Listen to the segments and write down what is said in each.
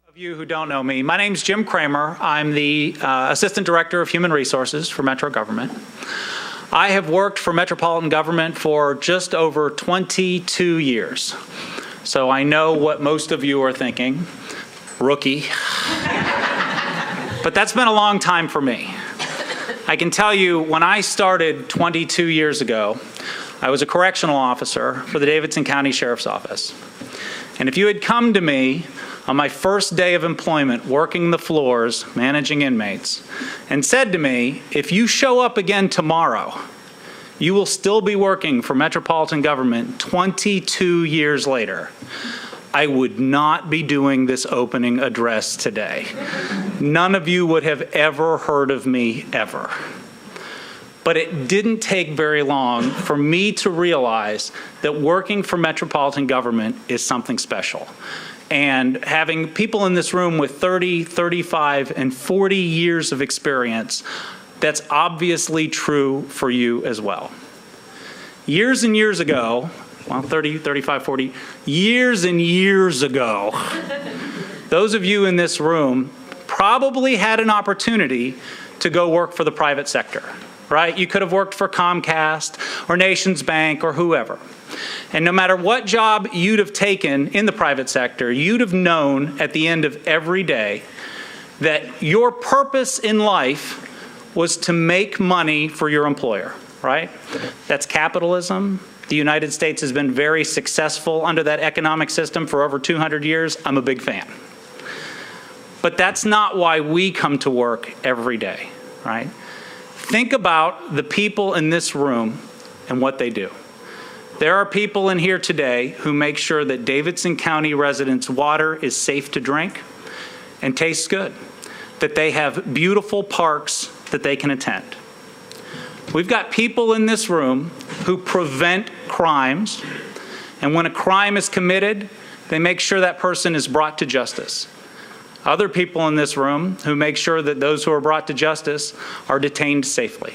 Of you who don't know me, my name's Jim Kramer. I'm the Assistant Director of Human Resources for Metro Government. I have worked for Metropolitan Government for just over 22 years. So I know what most of you are thinking, rookie. But that's been a long time for me. I can tell you, when I started 22 years ago, I was a correctional officer for the Davidson County Sheriff's Office. And if you had come to me on my first day of employment, working the floors, managing inmates, and said to me, if you show up again tomorrow, you will still be working for Metropolitan Government 22 years later, I would not be doing this opening address today. None of you would have ever heard of me, ever. But it didn't take very long for me to realize that working for Metropolitan Government is something special. And having people in this room with 30, 35, and 40 years of experience, that's obviously true for you as well. Years and years ago, well, 30, 35, 40, years and years ago, those of you in this room probably had an opportunity to go work for the private sector, right? You could have worked for Comcast or Nations Bank or whoever. And no matter what job you'd have taken in the private sector, you'd have known at the end of every day that your purpose in life was to make money for your employer, right? That's capitalism. The United States has been very successful under that economic system for over 200 years. I'm a big fan. But that's not why we come to work every day, right? Think about the people in this room and what they do. There are people in here today who make sure that Davidson County residents' water is safe to drink and tastes good, that they have beautiful parks that they can attend. We've got people in this room who prevent crimes, and when a crime is committed, they make sure that person is brought to justice. Other people in this room who make sure that those who are brought to justice are detained safely.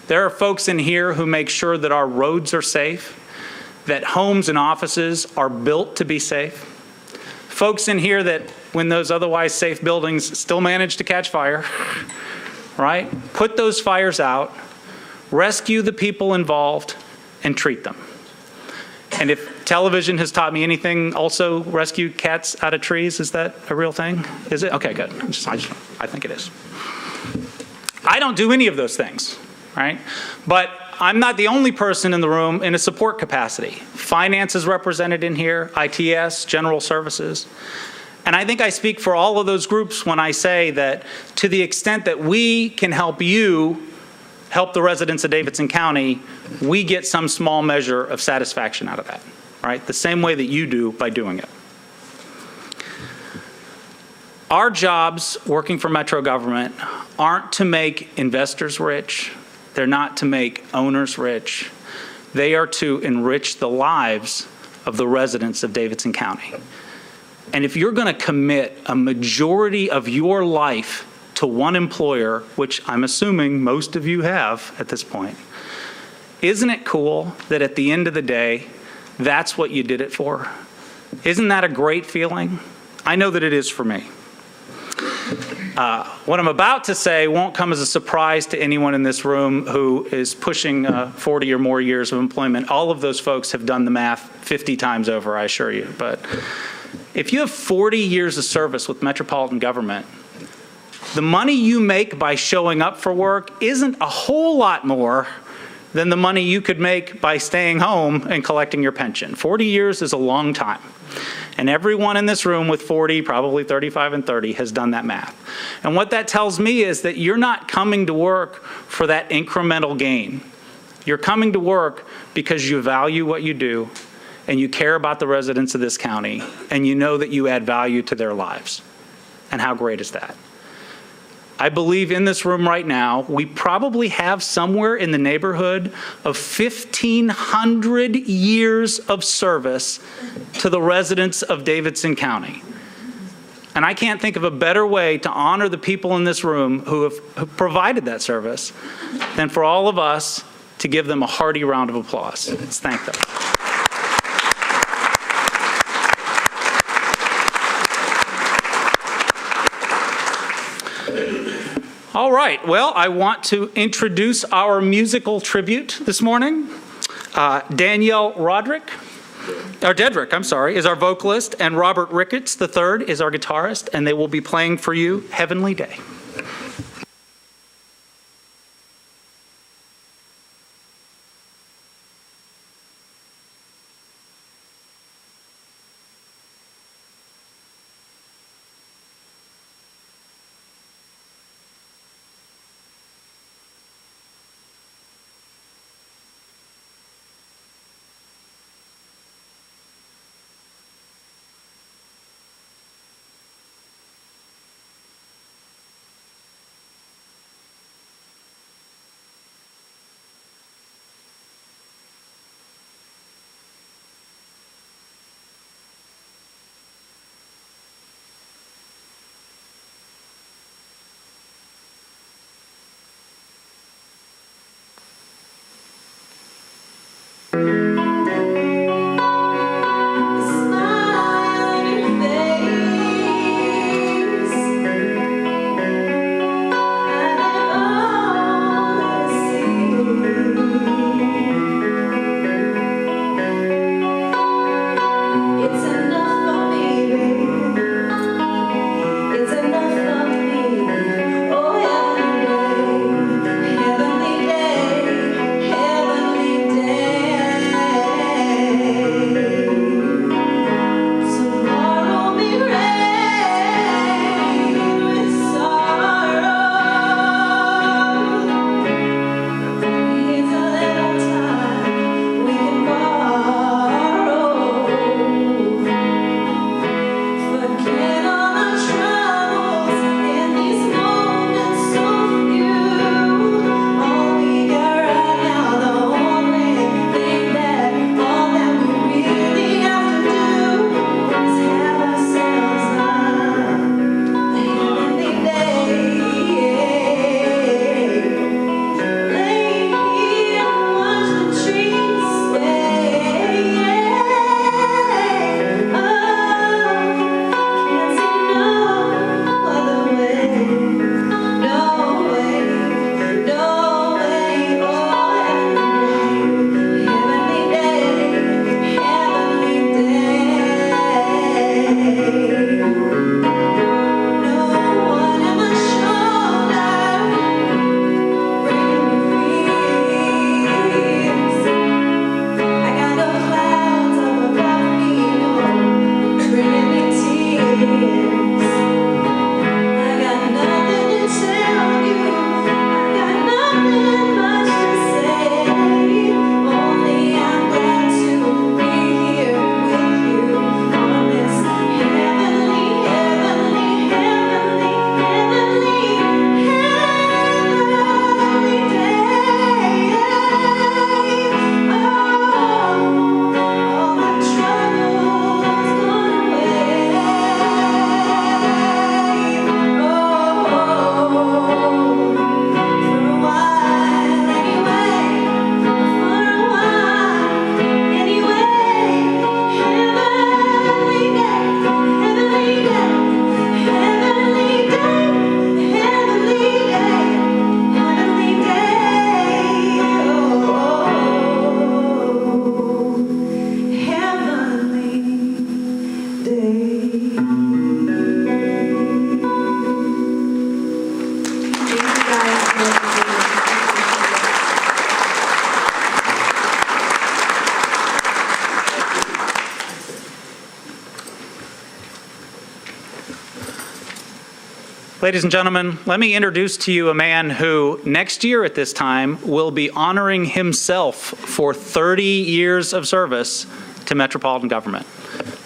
There are folks in here who make sure that our roads are safe, that homes and offices are built to be safe. Folks in here that, when those otherwise safe buildings still manage to catch fire, right? Put those fires out, rescue the people involved, and treat them. And if television has taught me anything, also rescue cats out of trees. Is that a real thing? Is it? Okay, good. I think it is. I don't do any of those things, right? But I'm not the only person in the room in a support capacity. Finance is represented in here, ITS, general services. And I think I speak for all of those groups when I say that to the extent that we can help you help the residents of Davidson County, we get some small measure of satisfaction out of that, right? The same way that you do by doing it. Our jobs working for Metro Government aren't to make investors rich. They're not to make owners rich. They are to enrich the lives of the residents of Davidson County. And if you're going to commit a majority of your life to one employer, which I'm assuming most of you have at this point, isn't it cool that at the end of the day, that's what you did it for? Isn't that a great feeling? I know that it is for me. What I'm about to say won't come as a surprise to anyone in this room who is pushing 40 or more years of employment. All of those folks have done the math 50 times over, I assure you. But if you have 40 years of service with Metropolitan Government, the money you make by showing up for work isn't a whole lot more than the money you could make by staying home and collecting your pension. 40 years is a long time. And everyone in this room with 40, probably 35 and 30, has done that math. And what that tells me is that you're not coming to work for that incremental gain. You're coming to work because you value what you do, and you care about the residents of this county, and you know that you add value to their lives. And how great is that? I believe in this room right now, we probably have somewhere in the neighborhood of 1,500 years of service to the residents of Davidson County. And I can't think of a better way to honor the people in this room who have provided that service than for all of us to give them a hearty round of applause. Let's thank them. All right, well, I want to introduce our musical tribute this morning. Danielle Dedrick, is our vocalist, and Robert Ricketts III is our guitarist, and they will be playing for you Heavenly Day. Ladies and gentlemen, let me introduce to you a man who next year at this time will be honoring himself for 30 years of service to metropolitan government.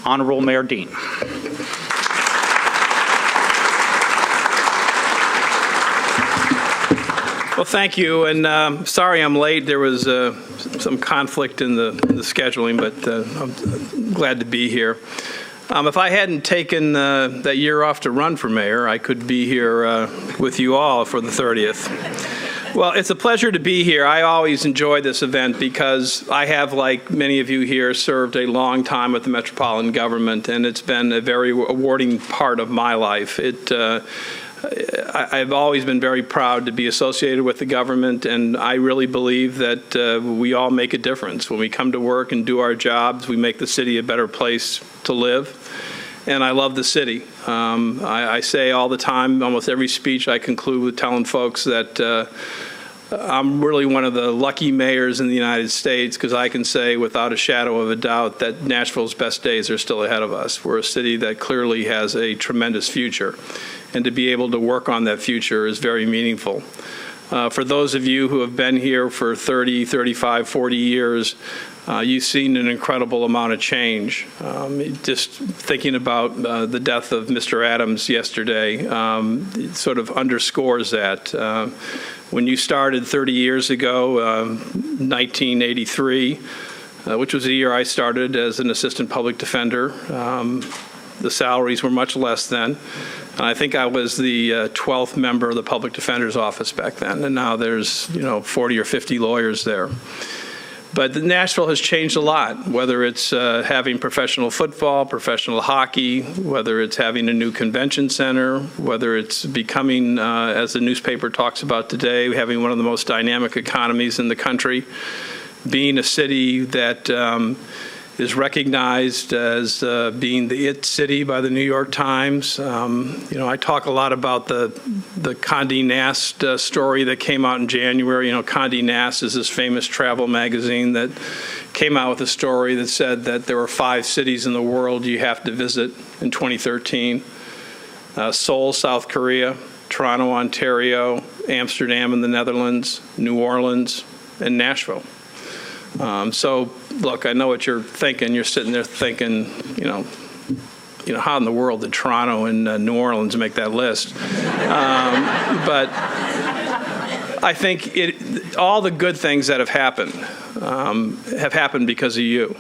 Honorable Mayor Dean. Well, thank you, and sorry I'm late. There was some conflict in the scheduling, but I'm glad to be here. If I hadn't taken that year off to run for mayor, I could be here with you all for the 30th. Well, it's a pleasure to be here. I always enjoy this event because I have, like many of you here, served a long time with the metropolitan government, and it's been a very rewarding part of my life. I've always been very proud to be associated with the government, and I really believe that we all make a difference. When we come to work and do our jobs, we make the city a better place to live. And I love the city. I say all the time, almost every speech I conclude with telling folks that I'm really one of the lucky mayors in the United States, because I can say without a shadow of a doubt that Nashville's best days are still ahead of us. We're a city that clearly has a tremendous future, and to be able to work on that future is very meaningful. For those of you who have been here for 30, 35, 40 years, you've seen an incredible amount of change. Just thinking about the death of Mr. Adams yesterday, it sort of underscores that. When you started 30 years ago, 1983, which was the year I started as an assistant public defender, the salaries were much less then. And I think I was the 12th member of the public defender's office back then, and now there's 40 or 50 lawyers there. But Nashville has changed a lot, whether it's having professional football, professional hockey, whether it's having a new convention center, whether it's becoming, as the newspaper talks about today, having one of the most dynamic economies in the country, being a city that is recognized as being the it city by the New York Times. I talk a lot about the Condé Nast story that came out in January. Condé Nast is this famous travel magazine that came out with a story that said that there were 5 cities in the world you have to visit in 2013. Seoul, South Korea, Toronto, Ontario, Amsterdam in the Netherlands, New Orleans, and Nashville. So, look, I know what you're thinking. You're sitting there thinking, how in the world did Toronto and New Orleans make that list? But I think all the good things that have happened because of you.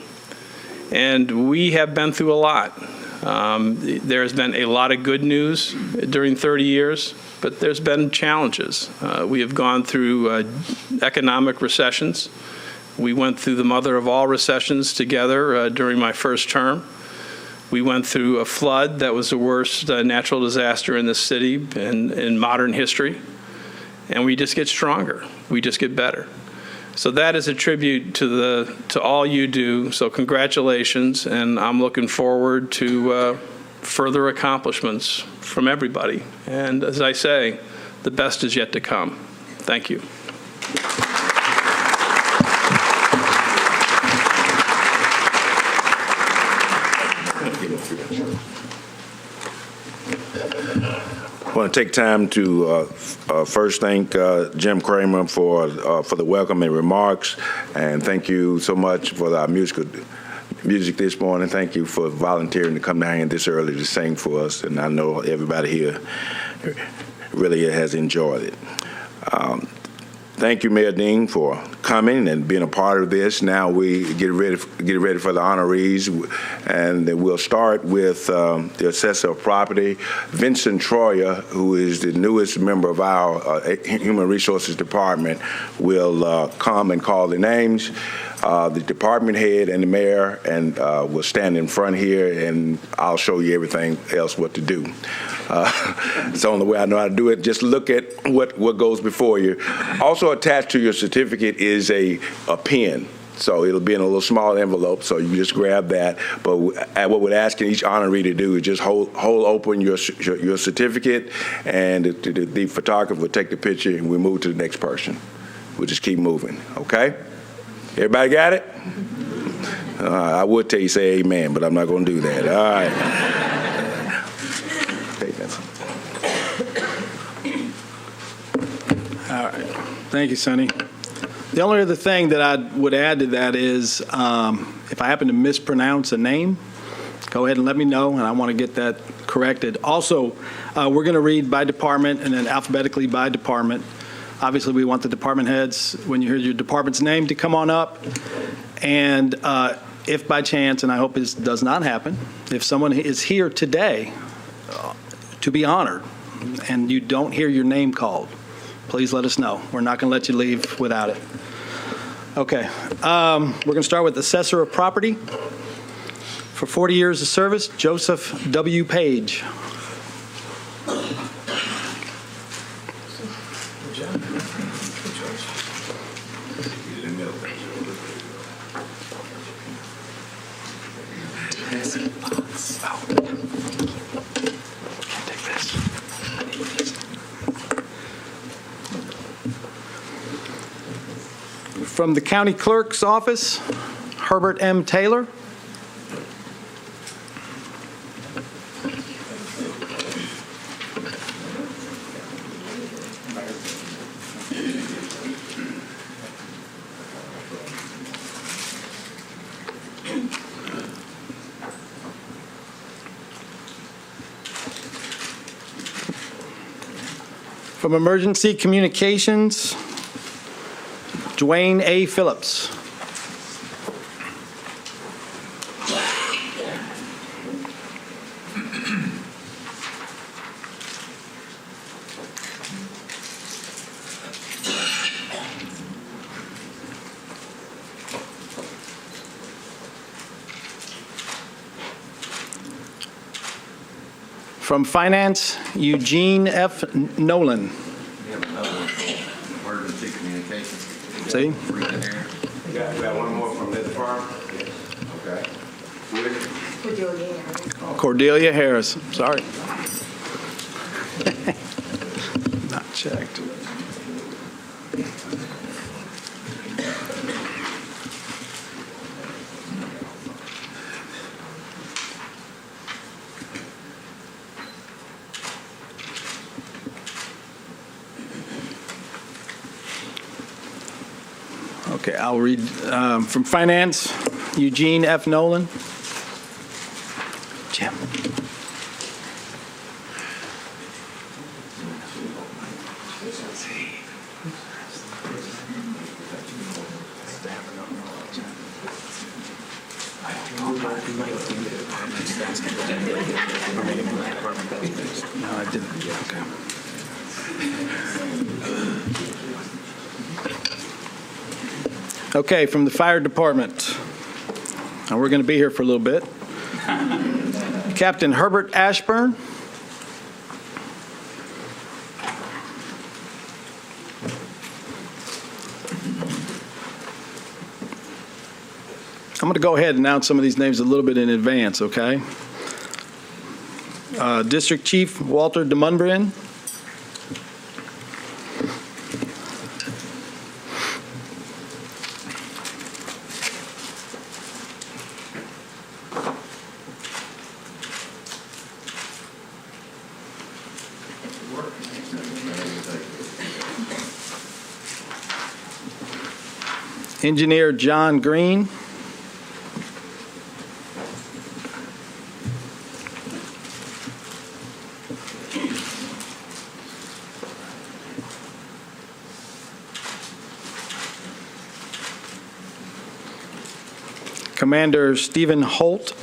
And we have been through a lot. There has been a lot of good news during 30 years, but there's been challenges. We have gone through economic recessions. We went through the mother of all recessions together during my first term. We went through a flood that was the worst natural disaster in this city in modern history. And we just get stronger. We just get better. So that is a tribute to all you do. So congratulations, and I'm looking forward to further accomplishments from everybody. And as I say, the best is yet to come. Thank you. I want to take time to first thank Jim Kramer for the welcoming remarks, and thank you so much for our music this morning. Thank you for volunteering to come down here this early to sing for us, and I know everybody here really has enjoyed it. Thank you, Mayor Dean, for coming and being a part of this. Now we get ready for the honorees, and we'll start with the assessor of property, Vincent Troyer, who is the newest member of our Human Resources Department, will come and call the names. The department head and the mayor and will stand in front here, and I'll show you everything else what to do. It's the only way I know how to do it. Just look at what goes before you. Also attached to your certificate is a pen. So it'll be in a little small envelope, so you just grab that. But what we're asking each honoree to do is just hold open your certificate, and the photographer will take the picture, and we move to the next person. We'll just keep moving, okay? Everybody got it? I would tell you say amen, but I'm not going to do that. All right. All right. Thank you, Sonny. The only other thing that I would add to that is if I happen to mispronounce a name, go ahead and let me know, and I want to get that corrected. Also, we're going to read by department and then alphabetically by department. Obviously, we want the department heads, when you hear your department's name, to come on up. And if by chance, and I hope this does not happen, if someone is here today to be honored and you don't hear your name called, please let us know. We're not going to let you leave without it. Okay. We're going to start with Assessor of Property. For 40 years of service, Joseph W. Page. From the county clerk's office, Herbert M. Taylor. From Emergency Communications, Dwayne A. Phillips. From Finance, Eugene F. Nolan. We have another one from emergency communications. See? We got one more from this firm? Okay. Cordelia Harris. Sorry. Not checked. Okay, I'll read from Finance, Eugene F. Nolan. Jim. No, I didn't. Yeah, okay. Okay, from the fire department. Now, we're going to be here for a little bit. Captain Herbert Ashburn. I'm going to go ahead and announce some of these names a little bit in advance, okay? District Chief Walter DeMundbrin. Engineer John Green. Commander Stephen Holt.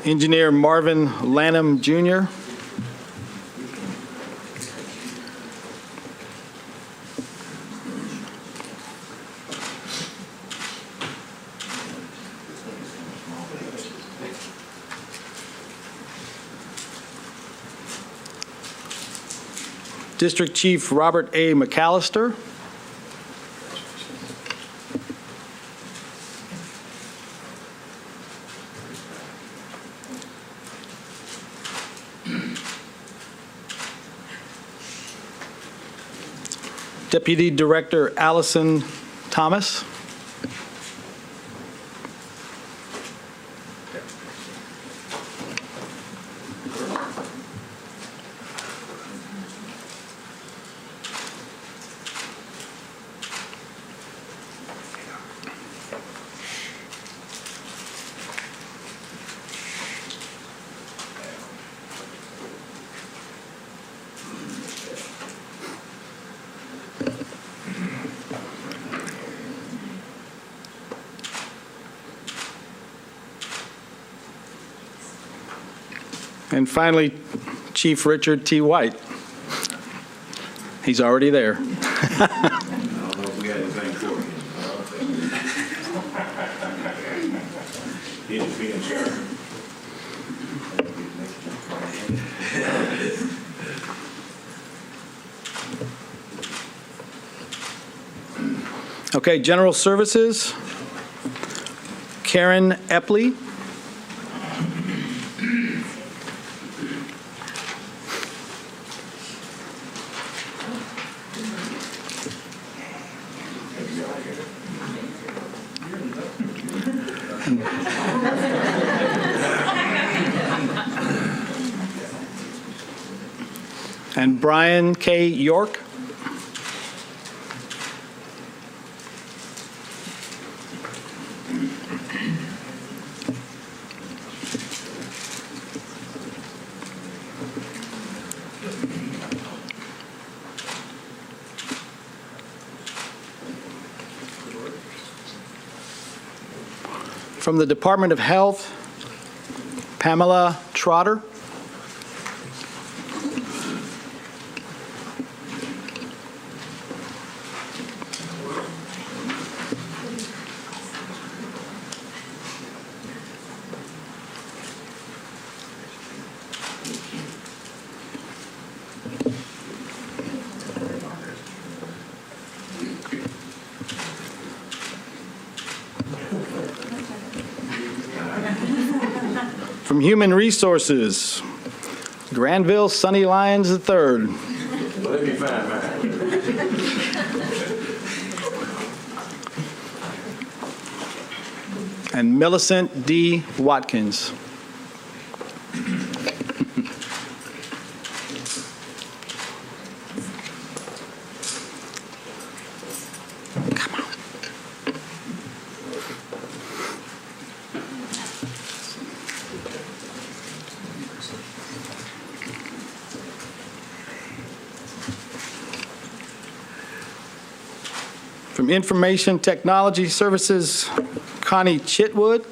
Engineer Marvin Lanham, Jr. District Chief Robert A. McAllister. Deputy Director Allison Thomas. And finally, Chief Richard T. White. He's already there. I don't know if we had anything for him. He just being sure. Okay, General Services, Karen Epley. And Brian K. York. From the Department of Health, Pamela Trotter. From Human Resources, Granville Sonny Lyons III. Let me find mine. And Millicent D. Watkins. From Information Technology Services, Connie Chitwood.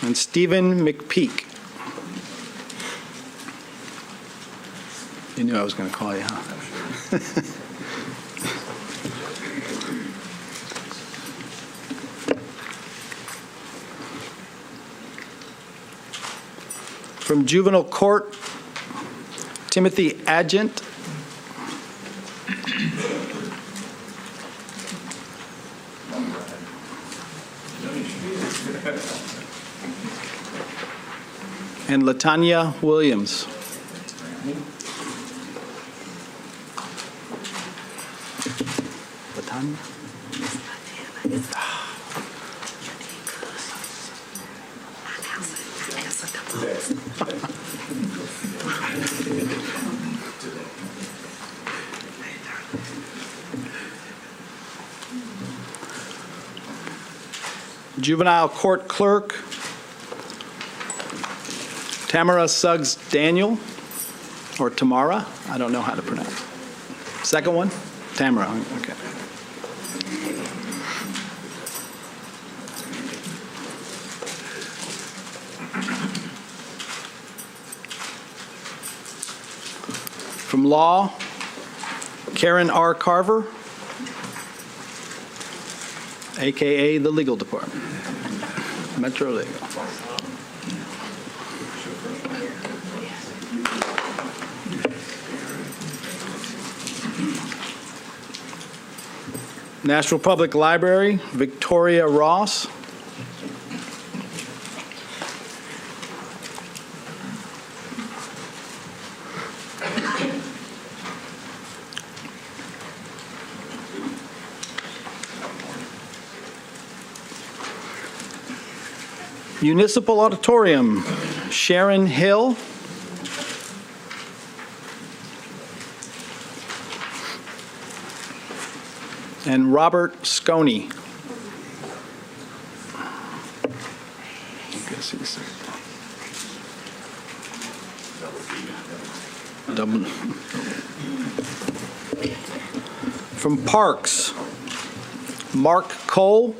And Stephen McPeak. You knew I was going to call you, huh? From Juvenile Court, Timothy Adjent. And Latanya Williams. Latanya? Juvenile Court Clerk, Tamara Suggs Daniel, or Tamara, I don't know how to pronounce it. Second one? Tamara, okay. From Law, Karen R. Carver, AKA the Legal Department, Metro Legal. Nashville Public Library, Victoria Ross. Municipal Auditorium, Sharon Hill. And Robert Sconey. From Parks, Mark Cole.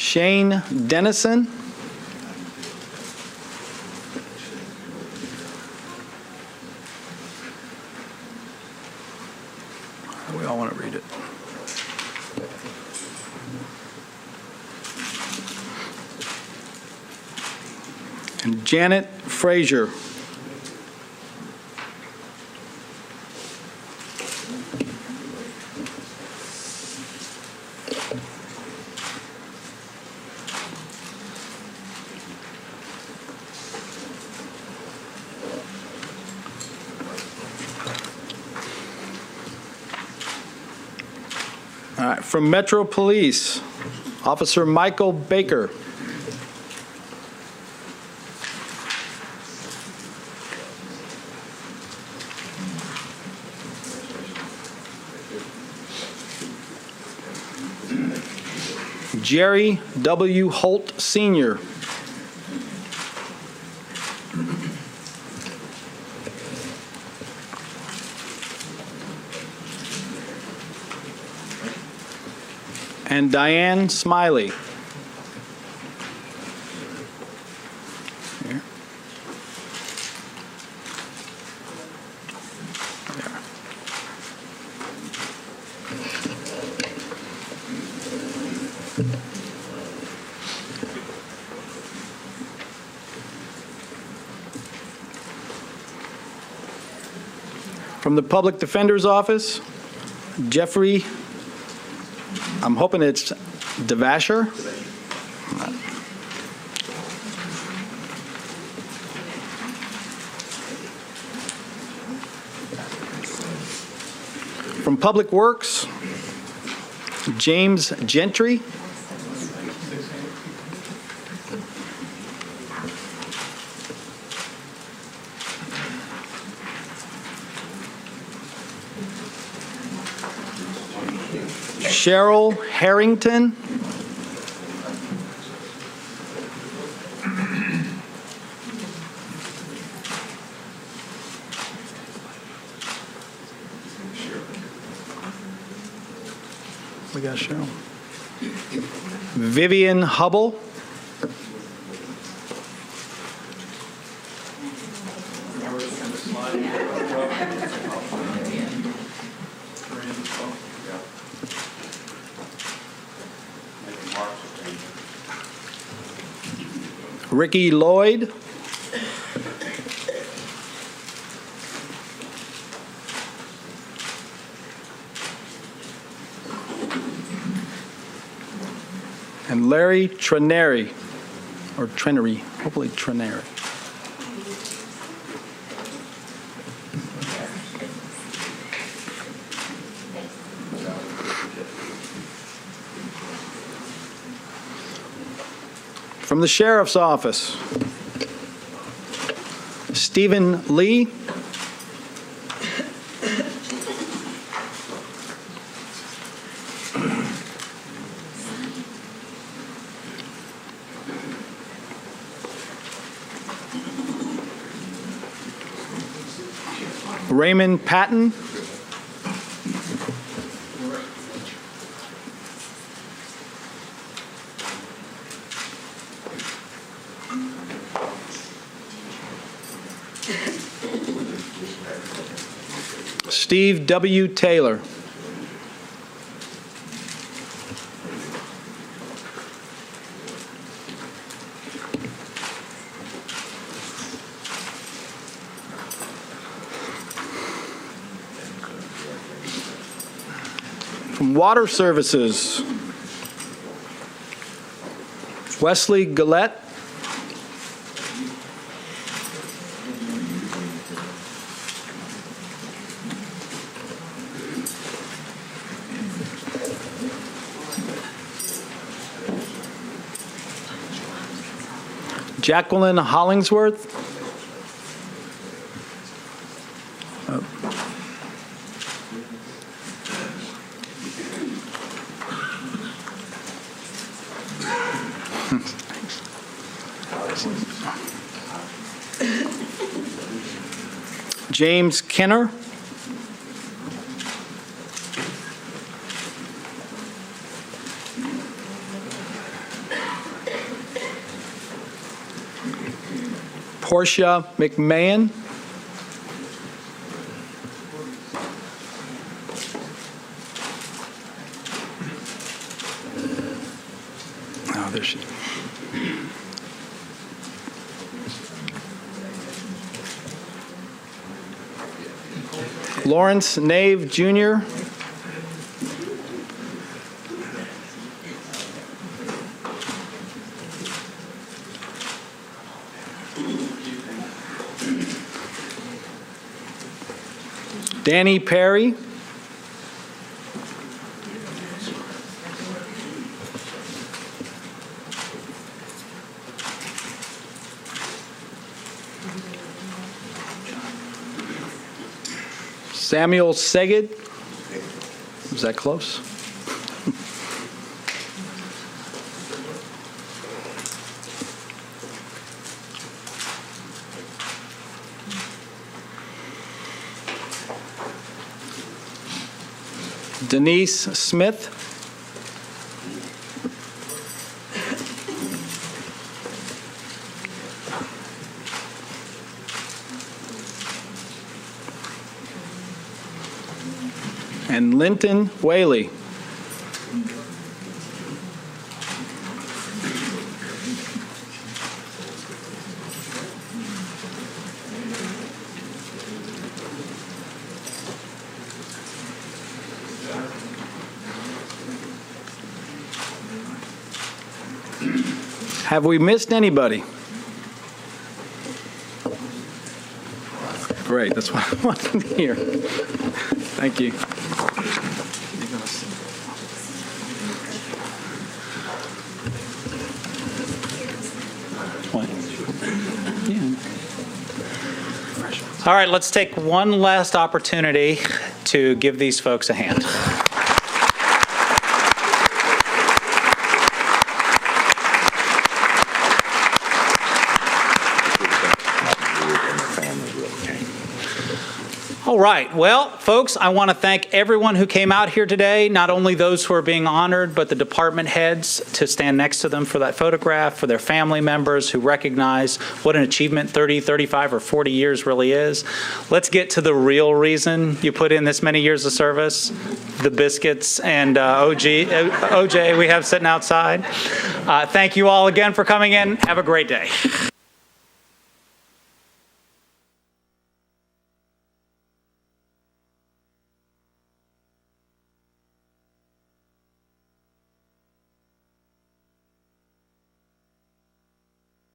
Shane Dennison. We all want to read it. And Janet Frazier. All right, from Metro Police, Officer Michael Baker. Jerry W. Holt, Sr. And Diane Smiley. Here. There. From the Public Defender's Office, Jeffrey, I'm hoping it's Devasher. From Public Works, James Gentry. Cheryl Harrington. We got Cheryl. Vivian Hubble. Ricky Lloyd. And Larry Trenary, or Trenary, hopefully Trenary. From the Sheriff's Office, Stephen Lee. Raymond Patton. Steve W. Taylor. From Water Services, Wesley Gillette. Jacqueline Hollingsworth. James Kenner. Portia McMahon. Oh, there she is. Lawrence Nave, Jr. Danny Perry. Samuel Seged. Was that close? Denise Smith. And Linton Whaley. Have we missed anybody? Great, that's what I wanted to hear. Thank you. All right, let's take one last opportunity to give these folks a hand. All right. Well, folks, I want to thank everyone who came out here today, not only those who are being honored, but the department heads to stand next to them for that photograph, for their family members who recognize what an achievement 30, 35, or 40 years really is. Let's get to the real reason you put in this many years of service, the biscuits and OJ we have sitting outside. Thank you all again for coming in. Have a great day.